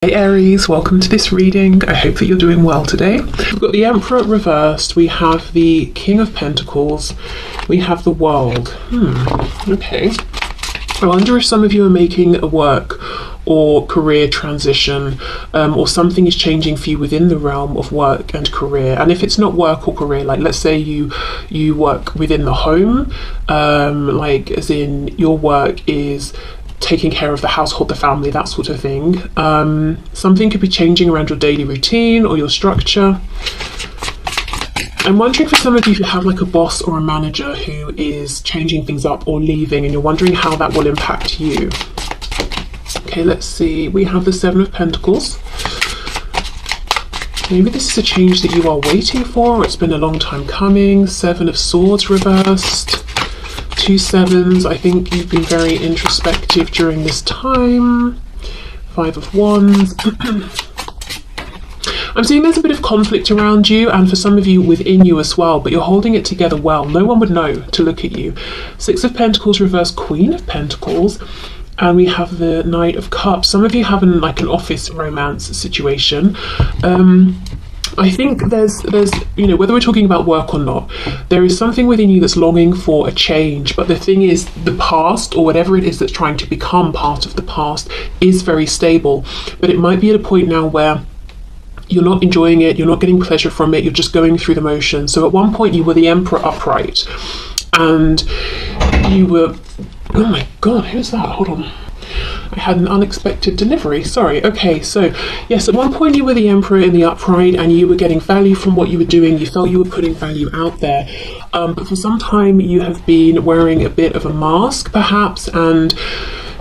Hey Aries, welcome to this reading. I hope that you're doing well today. We've got the Emperor reversed, we have the King of Pentacles, we have the World. Okay. I wonder if some of you are making a work or career transition, or something is changing for you within the realm of work and career. And if it's not work or career, like let's say you work within the home, like as in your work is taking care of the household, the family, that sort of thing. Something could be changing around your daily routine or your structure. I'm wondering for some of you who have like a boss or a manager who is changing things up or leaving, and you're wondering how that will impact you. Okay, let's see. We have the Seven of Pentacles. Maybe this is a change that you are waiting for, or it's been a long time coming. Seven of Swords reversed. Two sevens. I think you've been very introspective during this time. Five of Wands. I'm seeing there's a bit of conflict around you, and for some of you within you as well, but you're holding it together well. No one would know to look at you. Six of Pentacles reverse, Queen of Pentacles, and we have the Knight of Cups. Some of you have an office romance situation. I think there's whether we're talking about work or not, there is something within you that's longing for a change. But the thing is, the past, or whatever it is that's trying to become part of the past, is very stable. But it might be at a point now where you're not enjoying it, you're not getting pleasure from it, you're just going through the motions. So at one point you were the Emperor upright, and you were, oh my god, who's that? Hold on. I had an unexpected delivery, sorry. Okay, so yes, at one point you were the Emperor in the upright, and you were getting value from what you were doing. You felt you were putting value out there. But for some time you have been wearing a bit of a mask, perhaps, and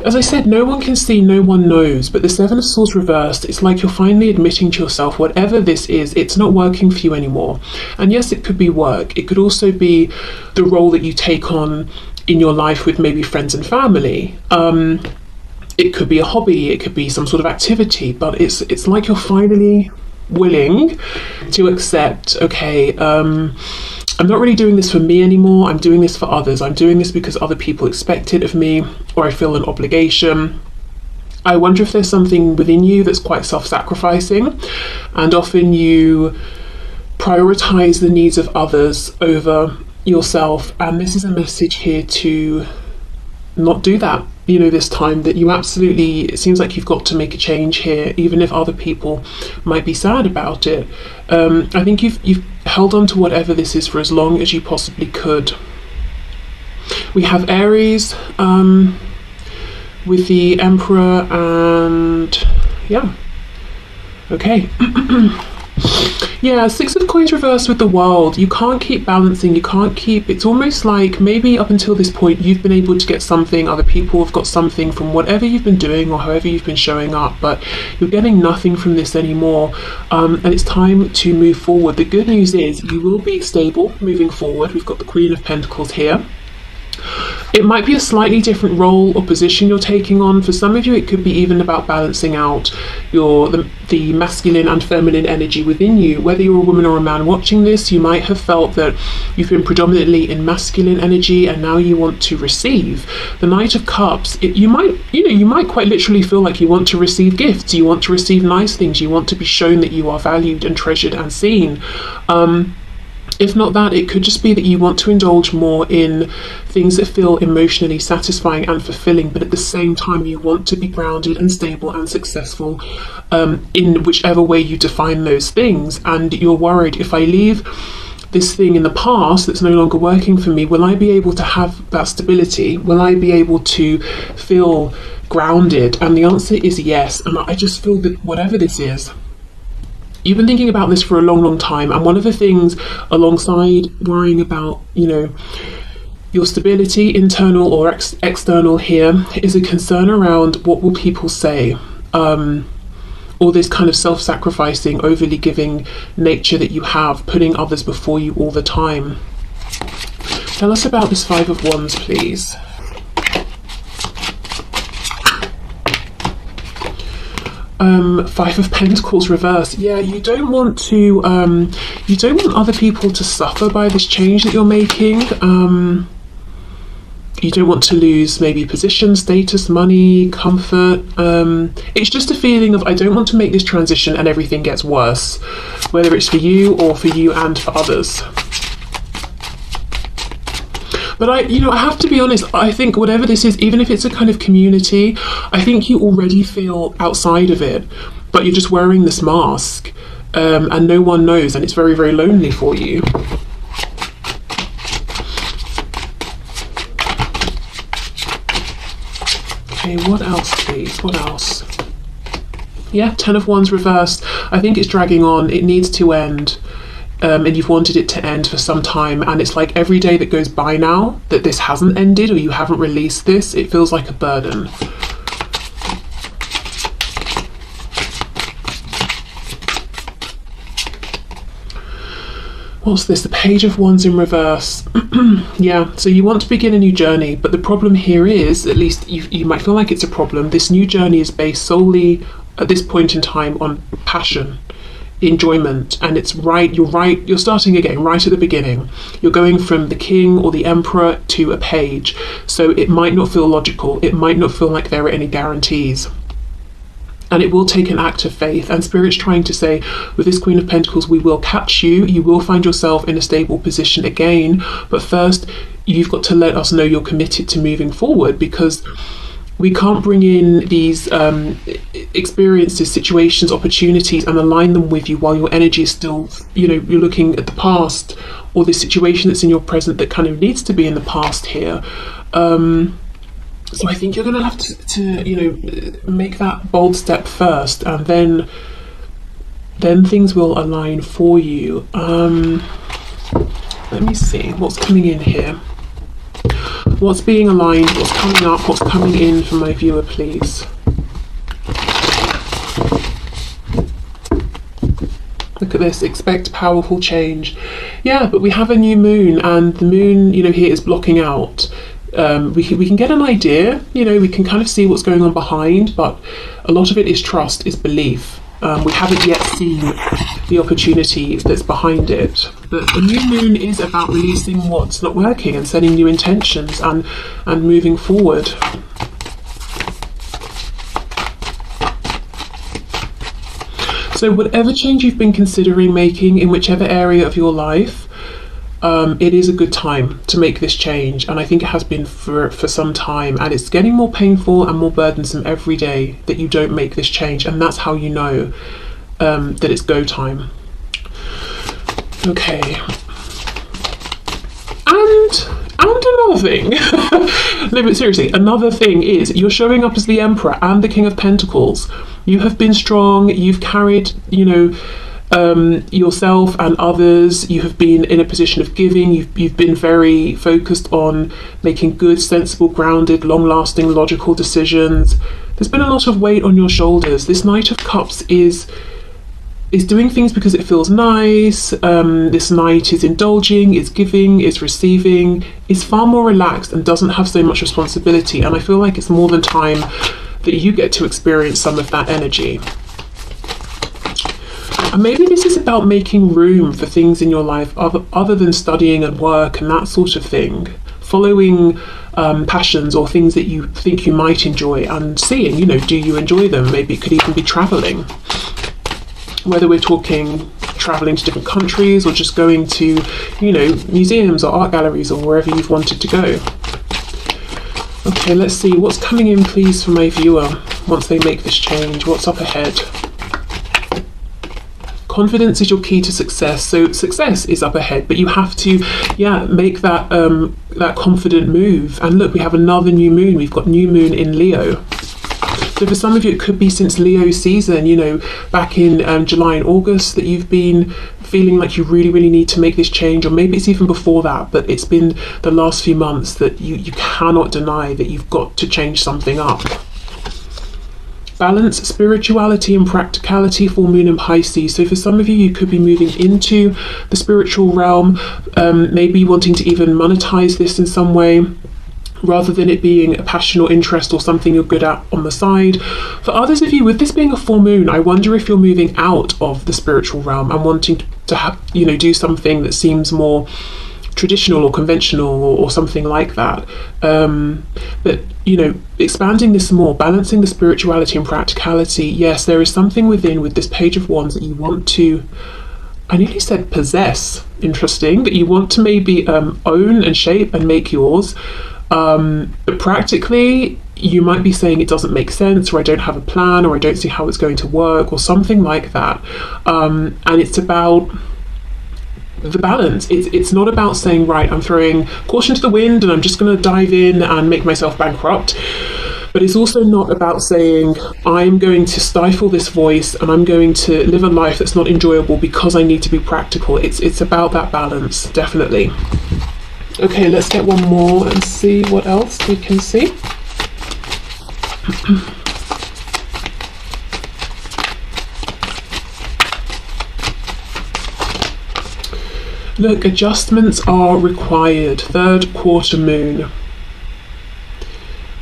as I said, no one can see, no one knows. But the Seven of Swords reversed, it's like you're finally admitting to yourself, whatever this is, it's not working for you anymore. And yes, it could be work. It could also be the role that you take on in your life with maybe friends and family. It could be a hobby, it could be some sort of activity, but it's like you're finally willing to accept, okay, I'm not really doing this for me anymore, I'm doing this for others. I'm doing this because other people expect it of me, or I feel an obligation. I wonder if there's something within you that's quite self-sacrificing, and often you prioritize the needs of others over yourself. And this is a message here to not do that, this time, that you absolutely, it seems like you've got to make a change here, even if other people might be sad about it. I think you've held on to whatever this is for as long as you possibly could. We have Aries with the Emperor, and yeah, okay. Yeah, Six of Coins reversed with the World. You can't keep balancing, you can't keep, it's almost like maybe up until this point you've been able to get something, other people have got something from whatever you've been doing or however you've been showing up, but you're getting nothing from this anymore, and it's time to move forward. The good news is you will be stable moving forward. We've got the Queen of Pentacles here. It might be a slightly different role or position you're taking on. For some of you, it could be even about balancing out the masculine and feminine energy within you. Whether you're a woman or a man watching this, you might have felt that you've been predominantly in masculine energy, and now you want to receive. The Knight of Cups, you might quite literally feel like you want to receive gifts, you want to receive nice things, you want to be shown that you are valued and treasured and seen. If not that, it could just be that you want to indulge more in things that feel emotionally satisfying and fulfilling, but at the same time you want to be grounded and stable and successful in whichever way you define those things. And you're worried, if I leave this thing in the past that's no longer working for me, will I be able to have that stability? Will I be able to feel grounded? And the answer is yes. And I just feel that whatever this is, you've been thinking about this for a long time, and one of the things alongside worrying about your stability, internal or external here, is a concern around what will people say, or this kind of self-sacrificing, overly giving nature that you have, putting others before you all the time. Tell us about this Five of Wands, please. Five of Pentacles reverse. Yeah, you don't want other people to suffer by this change that you're making. you don't want to lose maybe position, status, money, comfort. It's just a feeling of, I don't want to make this transition and everything gets worse, whether it's for you or for you and for others. But I have to be honest, I think whatever this is, even if it's a kind of community, I think you already feel outside of it, but you're just wearing this mask, and no one knows, and it's very, very lonely for you. Okay, what else, please? What else? Yeah, Ten of Wands reversed. I think it's dragging on. It needs to end. And you've wanted it to end for some time, and it's like every day that goes by now that this hasn't ended or you haven't released this, it feels like a burden. What's this? The Page of Wands in reverse. Yeah, so you want to begin a new journey, but the problem here is, at least you might feel like it's a problem, this new journey is based solely at this point in time on passion, enjoyment, and it's you're starting again right at the beginning. You're going from the king or the emperor to a page, so it might not feel logical, it might not feel like there are any guarantees, and it will take an act of faith. And Spirit's trying to say, with this Queen of Pentacles, we will catch you, you will find yourself in a stable position again, but first you've got to let us know you're committed to moving forward, because we can't bring in these experiences, situations, opportunities and align them with you while your energy is still, you're looking at the past, or the situation that's in your present that kind of needs to be in the past here. So I think you're going to have to make that bold step first, and then things will align for you. Let me see what's coming in here. What's being aligned, what's coming up, what's coming in for my viewer, please. Look at this, expect powerful change. Yeah, but we have a new moon, and the moon, here is blocking out. We can get an idea, we can kind of see what's going on behind, but a lot of it is trust, is belief. We haven't yet seen the opportunity that's behind it. But the new moon is about releasing what's not working and setting new intentions and moving forward. So whatever change you've been considering making in whichever area of your life, it is a good time to make this change, and I think it has been for some time, and it's getting more painful and more burdensome every day that you don't make this change, and that's how you know that it's go time. Okay, and another thing no, but seriously, another thing is you're showing up as the Emperor and the King of Pentacles. You have been strong, you've carried yourself and others, you have been in a position of giving, you've been very focused on making good, sensible, grounded, long-lasting, logical decisions. There's been a lot of weight on your shoulders. This Knight of Cups is doing things because it feels nice. This Knight is indulging, is giving, is receiving, is far more relaxed and doesn't have so much responsibility, and I feel like it's more than time that you get to experience some of that energy. And maybe this is about making room for things in your life other than studying and work and that sort of thing. Following passions or things that you think you might enjoy and seeing, do you enjoy them? Maybe it could even be traveling. Whether we're talking traveling to different countries or just going to, museums or art galleries or wherever you've wanted to go. Okay, let's see what's coming in, please, for my viewer once they make this change. What's up ahead? Confidence is your key to success. So success is up ahead, but you have to, make that that confident move. And look, we have another new moon. We've got new moon in Leo. So for some of you, it could be since Leo season, back in July and August, that you've been feeling like you really, really need to make this change, or maybe it's even before that, but it's been the last few months that you cannot deny that you've got to change something up. Balance, spirituality and practicality, full moon in Pisces. So for some of you, you could be moving into the spiritual realm, maybe wanting to even monetize this in some way, rather than it being a passion or interest or something you're good at on the side. For others of you, with this being a full moon, I wonder if you're moving out of the spiritual realm and wanting to have, do something that seems more traditional or conventional or something like that. But you know, expanding this more, balancing the spirituality and practicality. Yes, there is something within with this Page of Wands that you want to, I nearly said possess, interesting, that you want to maybe own and shape and make yours. But practically, you might be saying it doesn't make sense, or I don't have a plan, or I don't see how it's going to work, or something like that. And it's about the balance. It's not about saying, right, I'm throwing caution to the wind and I'm just going to dive in and make myself bankrupt. But it's also not about saying, I'm going to stifle this voice and I'm going to live a life that's not enjoyable because I need to be practical. It's about that balance, definitely. Okay, let's get one more and see what else we can see. Look, adjustments are required. Third quarter moon.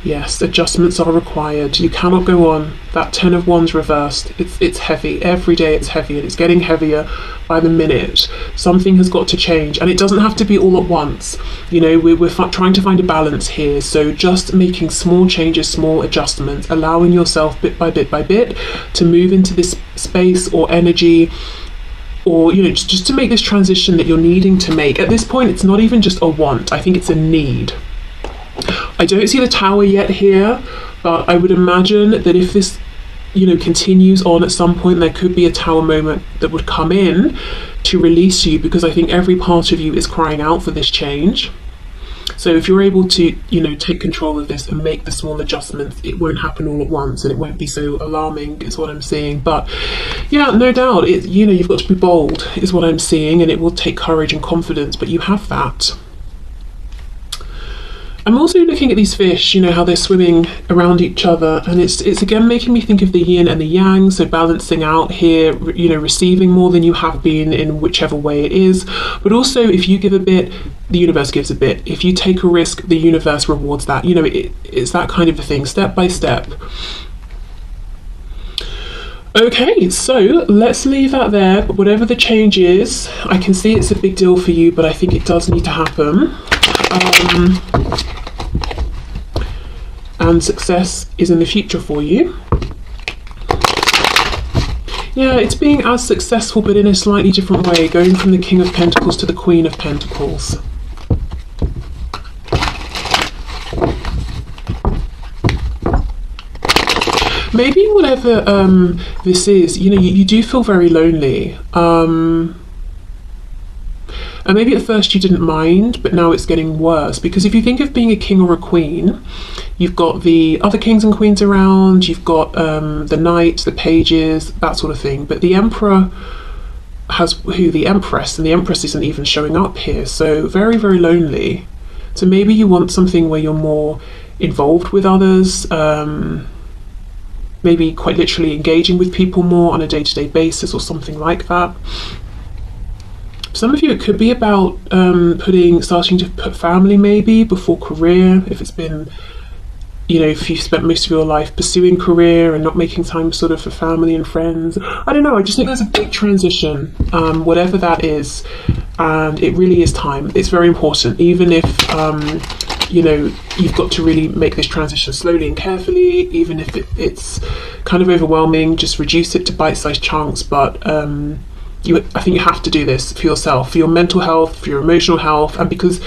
Yes, adjustments are required. You cannot go on. That Ten of Wands reversed. It's heavy. Every day it's heavy, and it's getting heavier by the minute. Something has got to change, and it doesn't have to be all at once. You know, we're trying to find a balance here. So just making small changes, small adjustments, allowing yourself bit by bit by bit to move into this space or energy, or you know, just to make this transition that you're needing to make. At this point, it's not even just a want. I think it's a need. I don't see the Tower yet here, but I would imagine that if this, you know, continues on, at some point there could be a Tower moment that would come in to release you, because I think every part of you is crying out for this change. So if you're able to, you know, take control of this and make the small adjustments, it won't happen all at once and it won't be so alarming, is what I'm seeing. But yeah, no doubt, you know, you've got to be bold, is what I'm seeing, and it will take courage and confidence, but you have that. I'm also looking at these fish, you know, how they're swimming around each other, and it's again making me think of the yin and the yang, so balancing out here, you know, receiving more than you have been in whichever way it is, but also if you give a bit, the universe gives a bit. If you take a risk, the universe rewards that. You know, it's that kind of a thing, step by step. Okay, so let's leave that there, but whatever the change is, I can see it's a big deal for you, but I think it does need to happen. And success is in the future for you. Yeah, it's being as successful but in a slightly different way, going from the King of Pentacles to the Queen of Pentacles. Maybe whatever this is, you know, you do feel very lonely. And maybe at first you didn't mind, but now it's getting worse. Because if you think of being a king or a queen, you've got the other kings and queens around, you've got the knights, the pages, that sort of thing. But the emperor has the empress, and the empress isn't even showing up here. So very, very lonely. So maybe you want something where you're more involved with others, maybe quite literally engaging with people more on a day-to-day basis or something like that. Some of you, it could be about starting to put family maybe before career, if it's been, you know, if you've spent most of your life pursuing career and not making time sort of for family and friends. I don't know, I just think there's a big transition, whatever that is, and it really is time. It's very important, even if, you know, you've got to really make this transition slowly and carefully, even if it's kind of overwhelming, just reduce it to bite-sized chunks, but I think you have to do this for yourself, for your mental health, for your emotional health, and because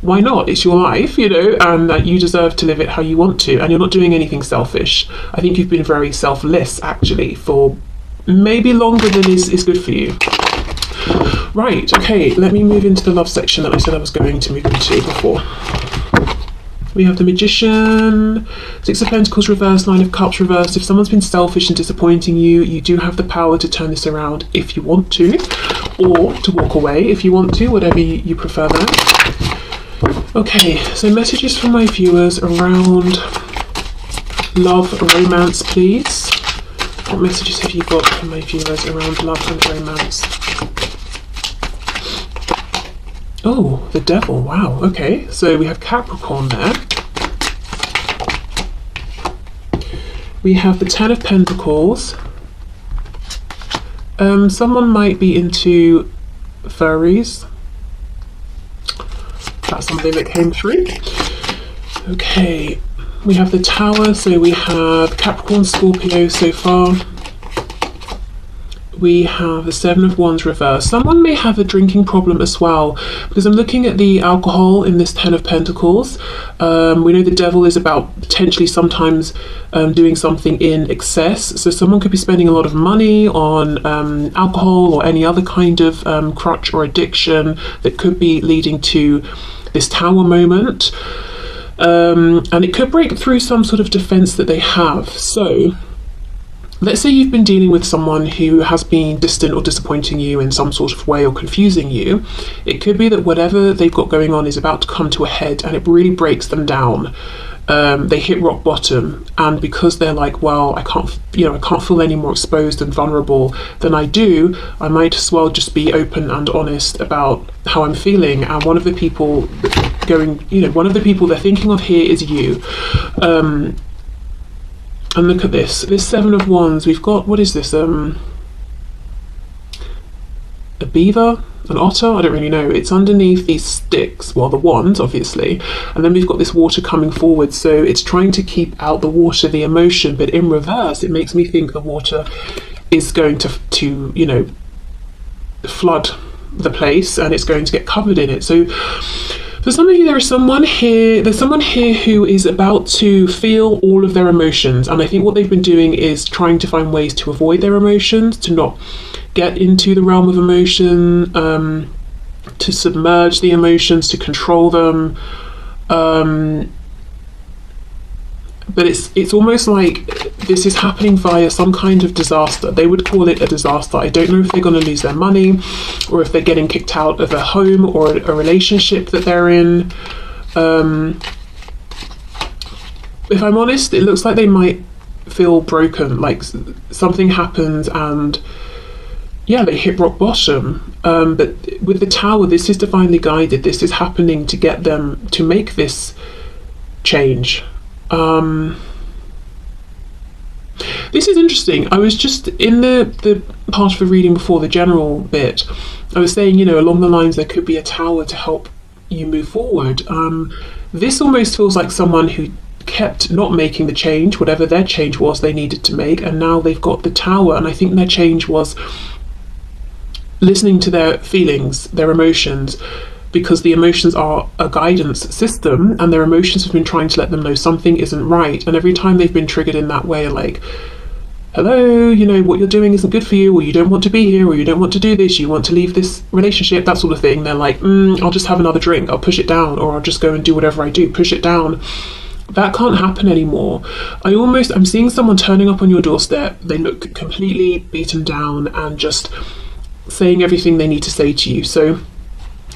why not? It's your life, you know, and you deserve to live it how you want to, and you're not doing anything selfish. I think you've been very selfless, actually, for maybe longer than is good for you. Right, okay, let me move into the love section that I said I was going to move into before. We have the Magician, Six of Pentacles reversed, Nine of Cups reversed. If someone's been selfish and disappointing you, you do have the power to turn this around if you want to, or to walk away if you want to, whatever you prefer there. Okay, so messages from my viewers around love, romance, please. What messages have you got from my viewers around love and romance? Oh, the Devil, wow, okay. So we have Capricorn there. We have the Ten of Pentacles. Someone might be into furries. That's something that came through. Okay, we have the Tower, so we have Capricorn, Scorpio so far. We have the Seven of Wands reversed. Someone may have a drinking problem as well, because I'm looking at the alcohol in this Ten of Pentacles. We know the Devil is about potentially sometimes doing something in excess. So someone could be spending a lot of money on alcohol or any other kind of crutch or addiction that could be leading to this Tower moment. And it could break through some sort of defense that they have. So let's say you've been dealing with someone who has been distant or disappointing you in some sort of way or confusing you. It could be that whatever they've got going on is about to come to a head and it really breaks them down. They hit rock bottom, and because they're like, well, I can't feel any more exposed and vulnerable than I do, I might as well just be open and honest about how I'm feeling. And one of the people they're thinking of here is you. And look at this Seven of Wands. We've got, what is this? A beaver? An otter? I don't really know. It's underneath these sticks, well, the wands, obviously. And then we've got this water coming forward. So it's trying to keep out the water, the emotion. But in reverse, it makes me think the water is going to flood the place and it's going to get covered in it. So for some of you, there's someone here who is about to feel all of their emotions, and I think what they've been doing is trying to find ways to avoid their emotions, to not get into the realm of emotion, to submerge the emotions, to control them. But it's almost like this is happening via some kind of disaster. They would call it a disaster. I don't know if they're going to lose their money, or if they're getting kicked out of a home or a relationship that they're in. If I'm honest, it looks like they might feel broken, like something happens and yeah, they hit rock bottom. But with the Tower, this is divinely guided. This is happening to get them to make this change. This is interesting. I was just in the part of the reading before, the general bit, I was saying, along the lines there could be a Tower to help you move forward. This almost feels like someone who kept not making the change, whatever their change was they needed to make, and now they've got the Tower, and I think their change was listening to their feelings, their emotions, because the emotions are a guidance system, and their emotions have been trying to let them know something isn't right. And every time they've been triggered in that way, like, hello, what you're doing isn't good for you, or you don't want to be here, or you don't want to do this, you want to leave this relationship, that sort of thing. They're like, I'll just have another drink, I'll push it down, or I'll just go and do whatever I do, push it down. That can't happen anymore. I'm seeing someone turning up on your doorstep. They look completely beaten down and just saying everything they need to say to you. So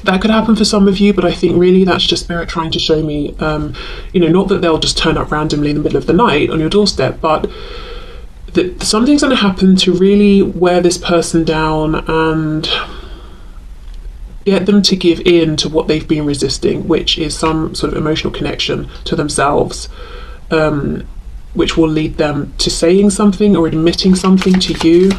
that could happen for some of you, but I think really that's just Spirit trying to show me, not that they'll just turn up randomly in the middle of the night on your doorstep, but that something's going to happen to really wear this person down and get them to give in to what they've been resisting, which is some sort of emotional connection to themselves, which will lead them to saying something or admitting something to you.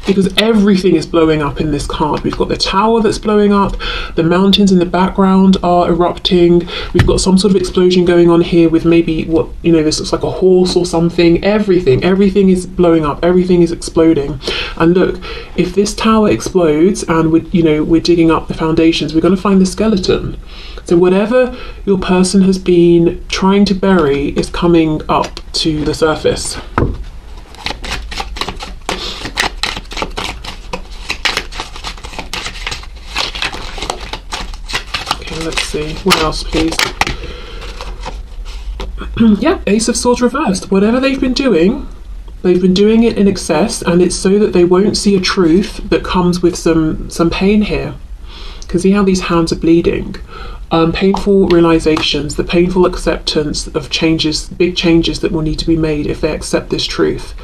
Because everything is blowing up in this card. We've got the Tower that's blowing up, the mountains in the background are erupting, we've got some sort of explosion going on here with maybe this looks like a horse or something. Everything is blowing up, everything is exploding. And look, if this Tower explodes and we're digging up the foundations, we're going to find the skeleton. So whatever your person has been trying to bury is coming up to the surface. Let's see, what else please? Yeah, Ace of Swords reversed. Whatever they've been doing it in excess, and it's so that they won't see a truth that comes with some pain here. Because see how these hands are bleeding? Painful realizations, the painful acceptance of changes, big changes that will need to be made if they accept this truth.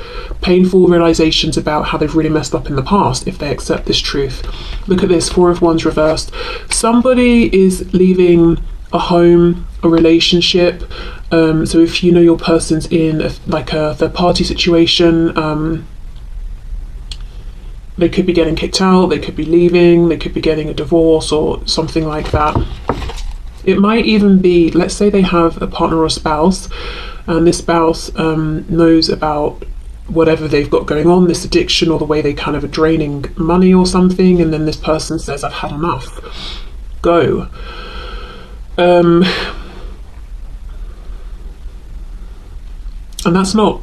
Painful realizations about how they've really messed up in the past if they accept this truth. Look at this, Four of Wands reversed. Somebody is leaving a home, a relationship. So if your person's in a third party situation, They could be getting kicked out, they could be leaving, they could be getting a divorce or something like that. It might even be, let's say they have a partner or spouse, and this spouse knows about whatever they've got going on, this addiction, or the way they kind of are draining money or something, and then this person says, I've had enough, go. And that's not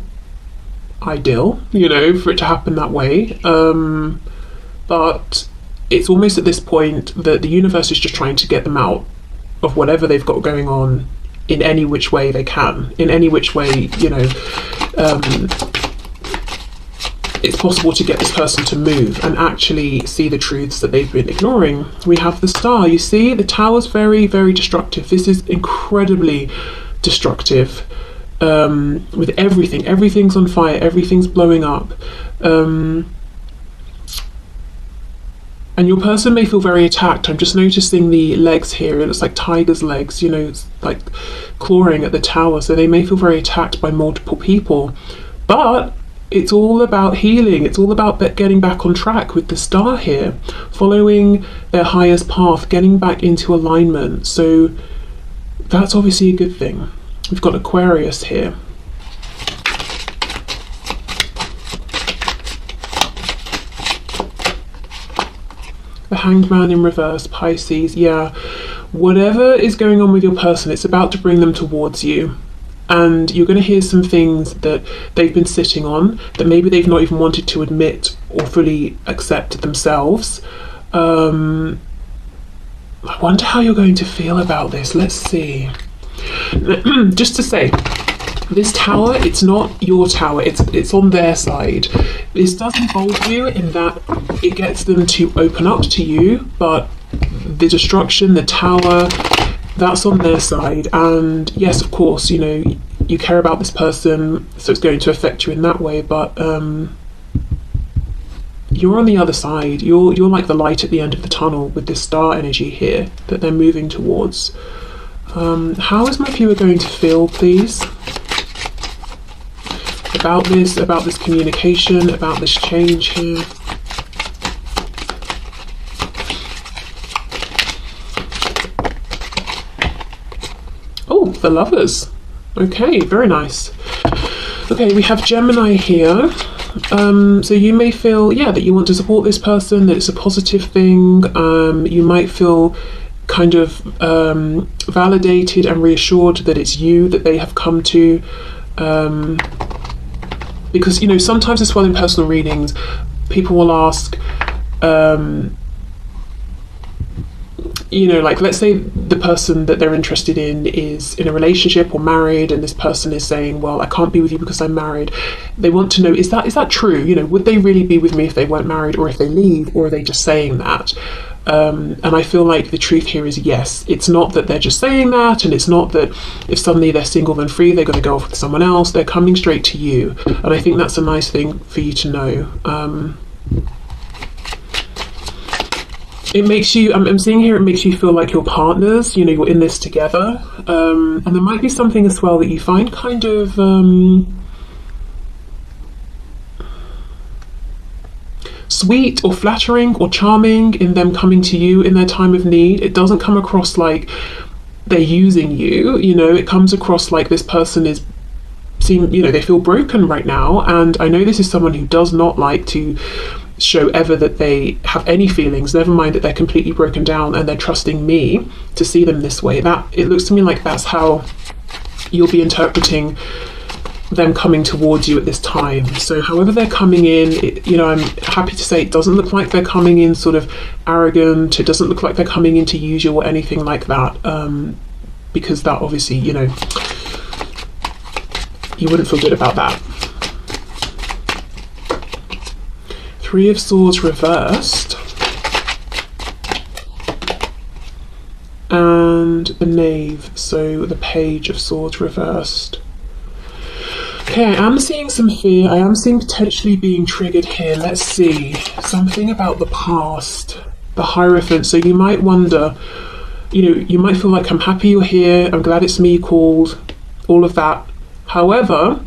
ideal, you know, for it to happen that way, but it's almost at this point that the universe is just trying to get them out of whatever they've got going on in any which way they can, in any which way, you know, it's possible to get this person to move and actually see the truths that they've been ignoring. We have the Star. You see, the Tower's very, very destructive. This is incredibly destructive. With everything. Everything's on fire. Everything's blowing up. And your person may feel very attacked. I'm just noticing the legs here. It looks like tiger's legs, you know, it's like clawing at the tower. So they may feel very attacked by multiple people. But it's all about healing. It's all about getting back on track with the Star here, following their highest path, getting back into alignment. So that's obviously a good thing. We've got Aquarius here. The Hanged Man in reverse, Pisces. Yeah, whatever is going on with your person, it's about to bring them towards you. And you're going to hear some things that they've been sitting on, that maybe they've not even wanted to admit or fully accept themselves. I wonder how you're going to feel about this. Let's see. Just to say, this tower, it's not your tower, it's on their side. This does involve you in that it gets them to open up to you, but the destruction, the tower, that's on their side. And yes, of course, you know, you care about this person, so it's going to affect you in that way, but you're on the other side. You're like the light at the end of the tunnel with this Star energy here that they're moving towards. How is my viewer going to feel, please, about this communication, about this change here? Oh, the Lovers. Okay, very nice. Okay, we have Gemini here. So you may feel, yeah, that you want to support this person, that it's a positive thing. You might feel kind of validated and reassured that it's you that they have come to, because, you know, sometimes as well in personal readings, people will ask, you know, like, let's say the person that they're interested in is in a relationship or married, and this person is saying, well, I can't be with you because I'm married. They want to know, is that true? You know, would they really be with me if they weren't married, or if they leave, or are they just saying that? And I feel like the truth here is yes. It's not that they're just saying that, and it's not that if suddenly they're single and free, they're going to go off with someone else. They're coming straight to you. And I think that's a nice thing for you to know. It makes you, I'm seeing here, it makes you feel like you're partners, you know, you're in this together. And there might be something as well that you find kind of sweet or flattering or charming in them coming to you in their time of need. It doesn't come across like they're using you, you know, it comes across like this person is, you know, they feel broken right now. And I know this is someone who does not like to show ever that they have any feelings, never mind that they're completely broken down, and they're trusting me to see them this way. That, it looks to me like that's how you'll be interpreting them coming towards you at this time. So however they're coming in, you know, I'm happy to say it doesn't look like they're coming in sort of arrogant. It doesn't look like they're coming in to use you or anything like that, because that obviously, you know, you wouldn't feel good about that. Three of Swords reversed, and the Knave, so the Page of Swords reversed. Okay, I am seeing some fear. I am seeing potentially being triggered here. Let's see. Something about the past. The Hierophant. So you might wonder, you know, you might feel like, I'm happy you're here. I'm glad it's me you called. All of that. However,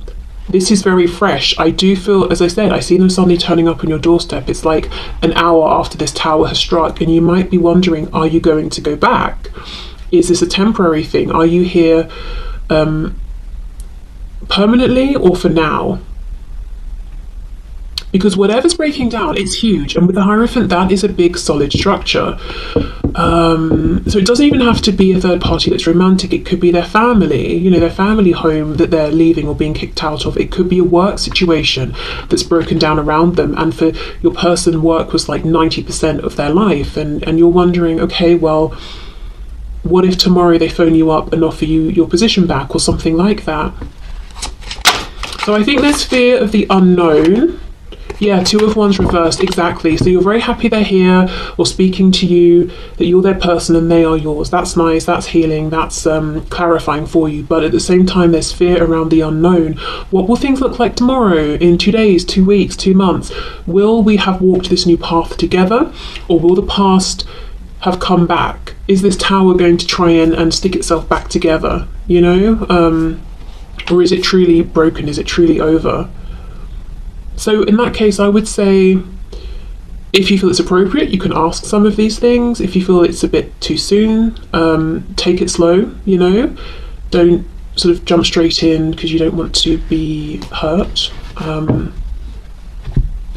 this is very fresh. I do feel, as I said, I see them suddenly turning up on your doorstep. It's like an hour after this tower has struck, and you might be wondering, are you going to go back? Is this a temporary thing? Are you here permanently or for now? Because whatever's breaking down, it's huge. And with the Hierophant, that is a big, solid structure. So it doesn't even have to be a third party that's romantic. It could be their family, you know, their family home that they're leaving or being kicked out of. It could be a work situation that's broken down around them. And for your person, work was like 90% of their life. And you're wondering, okay, well, what if tomorrow they phone you up and offer you your position back or something like that? So I think there's fear of the unknown. Yeah, Two of Wands reversed, exactly. So you're very happy they're here or speaking to you, that you're their person and they are yours. That's nice, that's healing, that's clarifying for you. But at the same time, there's fear around the unknown. What will things look like tomorrow, in 2 days, 2 weeks, 2 months? Will we have walked this new path together, or will the past have come back? Is this tower going to try and stick itself back together, you know? Or is it truly broken? Is it truly over? So in that case, I would say, if you feel it's appropriate, you can ask some of these things. If you feel it's a bit too soon, take it slow, you know. Don't sort of jump straight in because you don't want to be hurt in,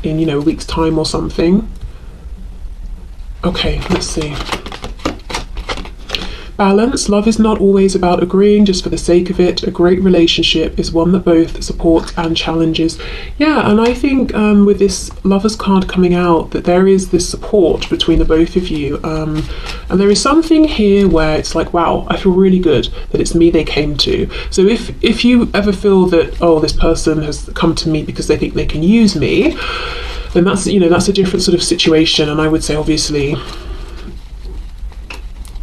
you know, a week's time or something. Okay, let's see. Balance. Love is not always about agreeing just for the sake of it. A great relationship is one that both supports and challenges. Yeah, and I think with this Lovers card coming out, that there is this support between the both of you. And there is something here where it's like, wow, I feel really good that it's me they came to. So if you ever feel that, oh, this person has come to me because they think they can use me, then that's, you know, that's a different sort of situation. And I would say, obviously,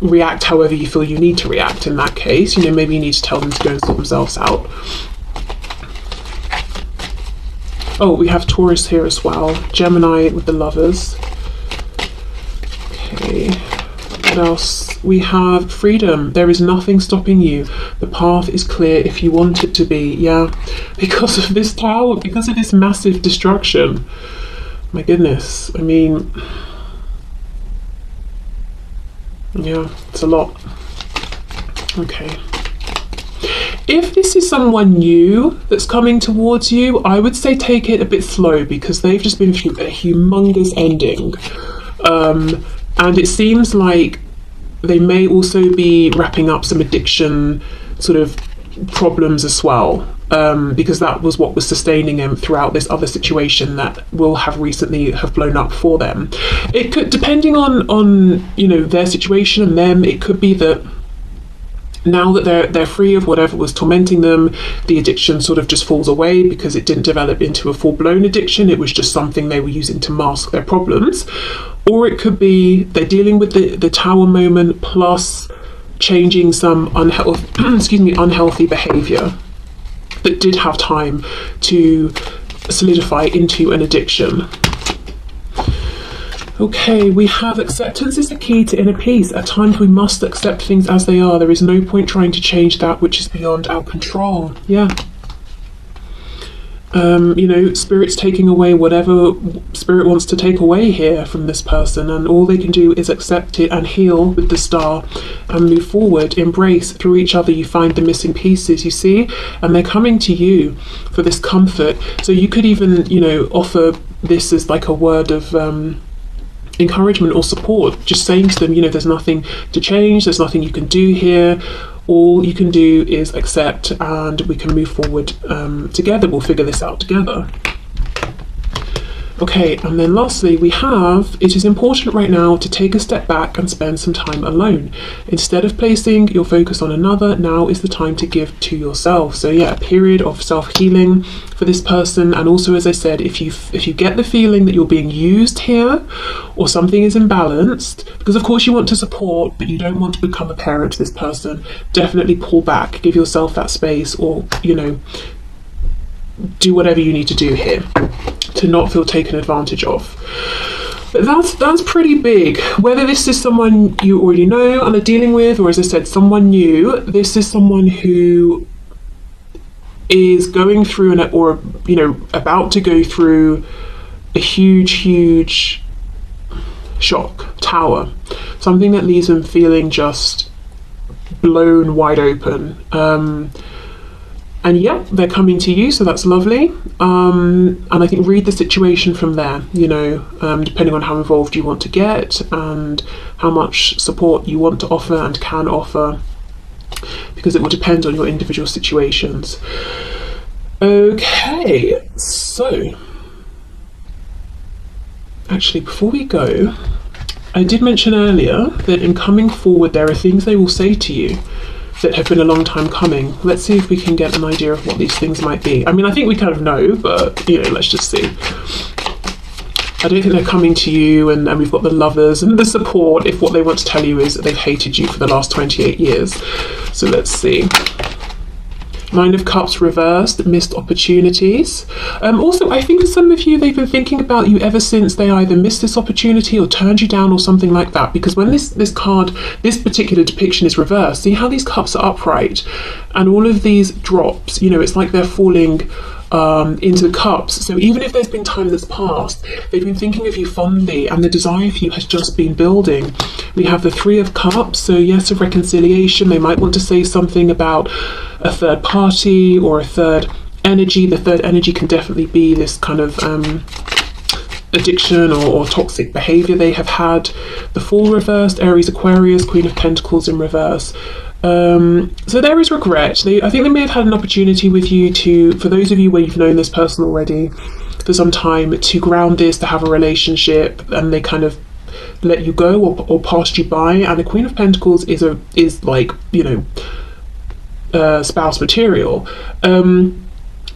react however you feel you need to react in that case. You know, maybe you need to tell them to go and sort themselves out. Oh, we have Taurus here as well. Gemini with the Lovers. Okay, what else? We have freedom. There is nothing stopping you. The path is clear if you want it to be. Yeah, because of this tower, because of this massive destruction. My goodness, I mean, yeah, it's a lot. Okay. If this is someone new that's coming towards you, I would say take it a bit slow, because they've just been through a humongous ending. And it seems like they may also be wrapping up some addiction sort of problems as well. Because that was what was sustaining them throughout this other situation that will have recently have blown up for them. It could, depending on you know, their situation and them, it could be that now that they're free of whatever was tormenting them, the addiction sort of just falls away because it didn't develop into a full-blown addiction. It was just something they were using to mask their problems. Or it could be they're dealing with the tower moment plus changing some unhealthy behavior that did have time to solidify into an addiction. Okay, we have acceptance is the key to inner peace. At times we must accept things as they are. There is no point trying to change that which is beyond our control. Yeah. You know, Spirit's taking away whatever Spirit wants to take away here from this person, and all they can do is accept it and heal with the star and move forward. Embrace. Through each other you find the missing pieces, you see, and they're coming to you for this comfort. So you could even, you know, offer this as like a word of encouragement or support, just saying to them, you know, there's nothing to change, there's nothing you can do here. All you can do is accept, and we can move forward together. We'll figure this out together. Okay, and then lastly we have, it is important right now to take a step back and spend some time alone. Instead of placing your focus on another, now is the time to give to yourself. So yeah, a period of self-healing for this person. And also, as I said, if you get the feeling that you're being used here or something is imbalanced, because of course you want to support, but you don't want to become a parent to this person, definitely pull back, give yourself that space, or, you know, do whatever you need to do here to not feel taken advantage of. But that's pretty big. Whether this is someone you already know and are dealing with, or as I said, someone new, this is someone who is going through or about to go through a huge shock tower, something that leaves them feeling just blown wide open. And yeah, they're coming to you, so that's lovely. And I think read the situation from there, depending on how involved you want to get and how much support you want to offer and can offer, because it will depend on your individual situations. Okay, so actually, before we go, I did mention earlier that in coming forward, there are things they will say to you that have been a long time coming. Let's see if we can get an idea of what these things might be. I mean, I think we kind of know, but let's just see. I don't think they're coming to you, and we've got the lovers and the support if what they want to tell you is that they've hated you for the last 28 years. So let's see. Nine of Cups reversed, missed opportunities. Also, I think for some of you, they've been thinking about you ever since they either missed this opportunity or turned you down or something like that. Because when this card, this particular depiction is reversed, see how these cups are upright and all of these drops, it's like they're falling into the cups. So even if there's been time that's passed, they've been thinking of you fondly, and the desire for you has just been building. We have the Three of Cups, so yes, of reconciliation. They might want to say something about a third party or a third energy. The third energy can definitely be this kind of addiction or toxic behavior they have had. The Fool reversed, Aries Aquarius, Queen of Pentacles in reverse. So there is regret. I think they may have had an opportunity with you for those of you where you've known this person already for some time, to ground this, to have a relationship, and they kind of let you go or passed you by. And the Queen of Pentacles is like spouse material.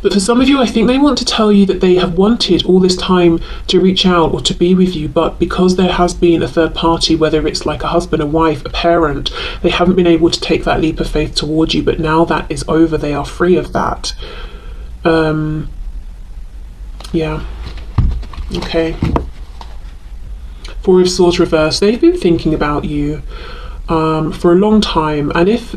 But for some of you, I think they want to tell you that they have wanted all this time to reach out or to be with you, but because there has been a third party, whether it's like a husband, a wife, a parent, they haven't been able to take that leap of faith towards you. But now that is over, they are free of that. Yeah. Okay. Four of Swords reversed. They've been thinking about you for a long time, and if